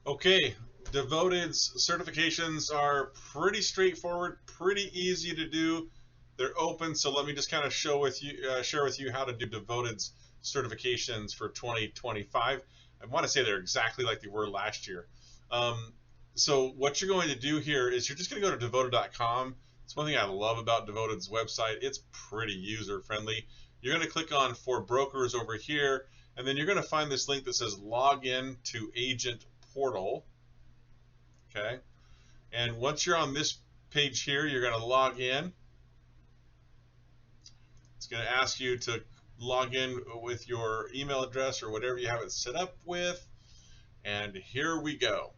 Okay, Devoted's certifications are pretty straightforward, pretty easy to do. They're open, so let me just kind of share with you how to do Devoted's certifications for 2025. I want to say they're exactly like they were last year. Um, so what you're going to do here is you're just going to go to devoted.com. It's one thing I love about Devoted's website. It's pretty user friendly. You're going to click on For Brokers over here, and then you're going to find this link that says Login to Agent Portal. Okay, and once you're on this page here, you're going to log in. It's going to ask you to log in with your email address or whatever you have it set up with. And here we go.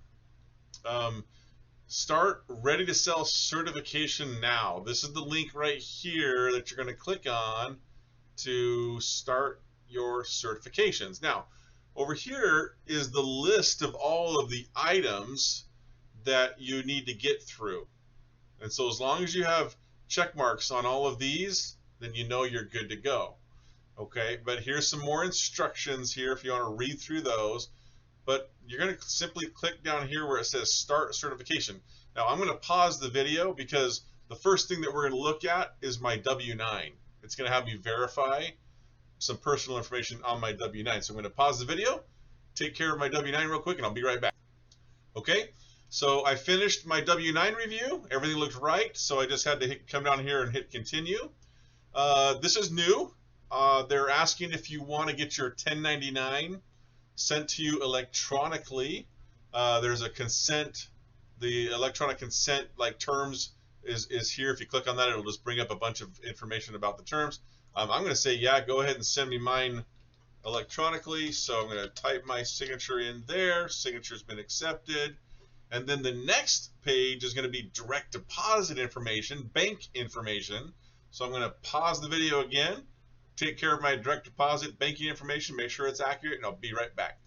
Start Ready to Sell certification now. This is the link right here that you're going to click on to start your certifications. Now, over here is the list of all of the items that you need to get through. And so as long as you have check marks on all of these, then you know you're good to go. Okay, but here's some more instructions here if you want to read through those. But you're going to simply click down here where it says Start Certification. Now I'm going to pause the video because the first thing that we're going to look at is my W-9. It's going to have me verify some personal information on my W-9. So I'm going to pause the video, take care of my W-9 real quick, and I'll be right back. Okay, so I finished my W-9 review. Everything looked right, so I just had to come down here and hit continue. This is new. They're asking if you want to get your 1099 sent to you electronically. There's a consent. The electronic consent like terms is here. If you click on that, it'll just bring up a bunch of information about the terms. I'm going to say, yeah, go ahead and send me mine electronically. So I'm going to type my signature in there. Signature's been accepted. And then the next page is going to be direct deposit information, bank information. So I'm going to pause the video again, take care of my direct deposit banking information, make sure it's accurate, and I'll be right back.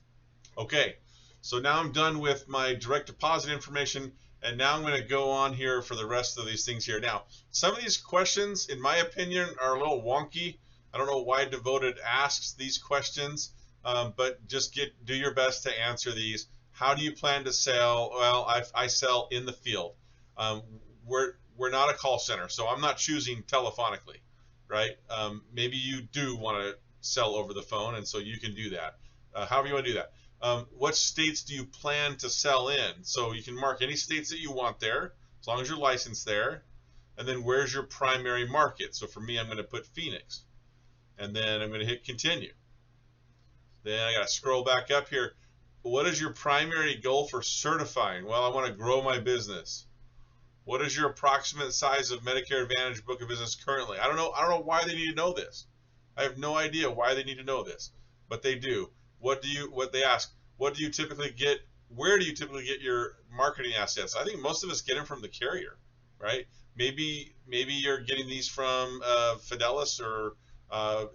Okay, so now I'm done with my direct deposit information, and now I'm going to go on here for the rest of these things here. Now, some of these questions, in my opinion, are a little wonky. I don't know why Devoted asks these questions, but just do your best to answer these. How do you plan to sell? Well, I sell in the field. We're not a call center, so I'm not choosing telephonically, right? Maybe you do want to sell over the phone, and so you can do that. However you want to do that. What states do you plan to sell in? So you can mark any states that you want there, as long as you're licensed there. And then where's your primary market? So for me, I'm going to put Phoenix. And then I'm going to hit continue. Then I got to scroll back up here. What is your primary goal for certifying? Well, I want to grow my business. What is your approximate size of Medicare Advantage book of business currently? I don't know why they need to know this. I have no idea why they need to know this, but they do. What they ask? What do you typically get? Where do you typically get your marketing assets? I think most of us get them from the carrier, right? Maybe you're getting these from Fidelis or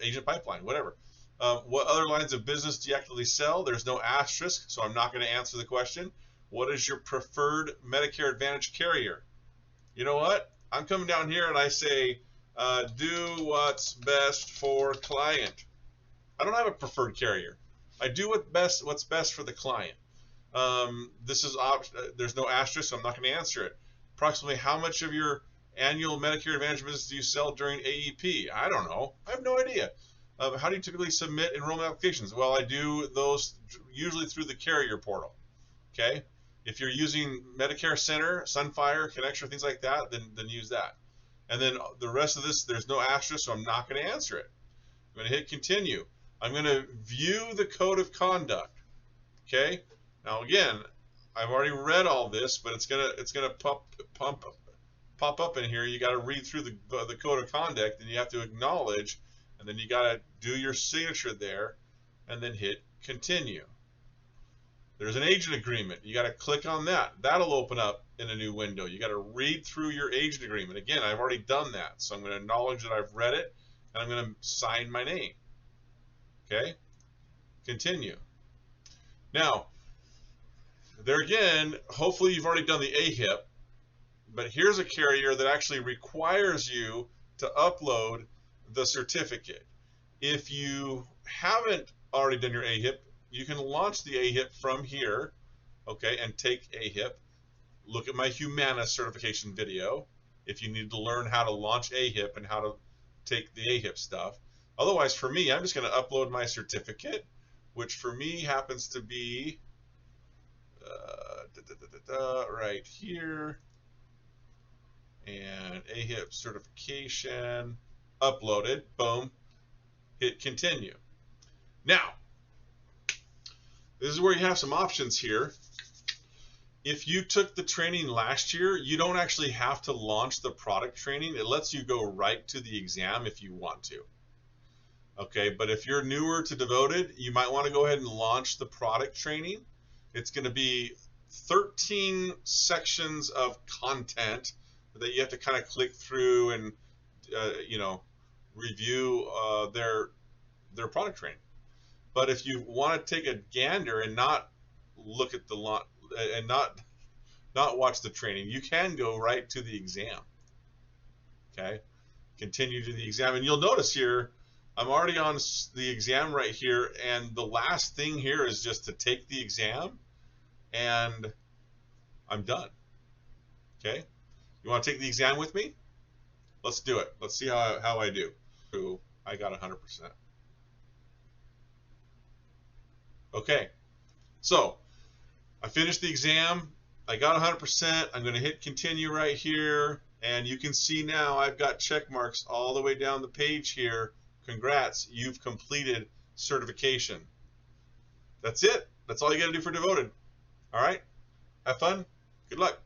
Agent Pipeline, whatever. What other lines of business do you actively sell? There's no asterisk, so I'm not going to answer the question. What is your preferred Medicare Advantage carrier? You know what? I'm coming down here and I say, do what's best for client. I don't have a preferred carrier. I do what's best for the client. There's no asterisk, so I'm not going to answer it. Approximately how much of your annual Medicare Advantage business do you sell during AEP? I don't know. I have no idea. How do you typically submit enrollment applications? Well, I do those usually through the carrier portal. Okay. If you're using Medicare Center, Sunfire, Connection, things like that, then use that. And then the rest of this, there's no asterisk, so I'm not going to answer it. I'm going to hit continue. I'm going to view the code of conduct. Okay. Now again, I've already read all this, but it's gonna pop up in here. You got to read through the code of conduct, and you have to acknowledge, and then you got to do your signature there, and then hit continue. There's an agent agreement. You got to click on that. That'll open up in a new window. You got to read through your agent agreement. Again, I've already done that, so I'm going to acknowledge that I've read it, and I'm going to sign my name. Okay, continue. Now, there again, hopefully you've already done the AHIP, but here's a carrier that actually requires you to upload the certificate. If you haven't already done your AHIP, you can launch the AHIP from here, okay, and take AHIP. Look at my Humana certification video if you need to learn how to launch AHIP and how to take the AHIP stuff. Otherwise, for me, I'm just going to upload my certificate, which for me happens to be right here. And AHIP certification, uploaded, boom, hit continue. Now, this is where you have some options here. If you took the training last year, you don't actually have to launch the product training. It lets you go right to the exam if you want to. Okay, but if you're newer to Devoted, you might want to go ahead and launch the product training. It's going to be 13 sections of content that you have to kind of click through and review their product training. But if you want to take a gander and not look at the and not watch the training, you can go right to the exam. Okay, continue to the exam, and you'll notice here I'm already on the exam right here, and the last thing here is just to take the exam, and I'm done. Okay, you want to take the exam with me? Let's do it. Let's see how I do. I got 100%. Okay, so I finished the exam. I got 100%. I'm going to hit continue right here, and you can see now I've got check marks all the way down the page here. Congrats, you've completed certification. That's it. That's all you got to do for Devoted. All right, have fun. Good luck.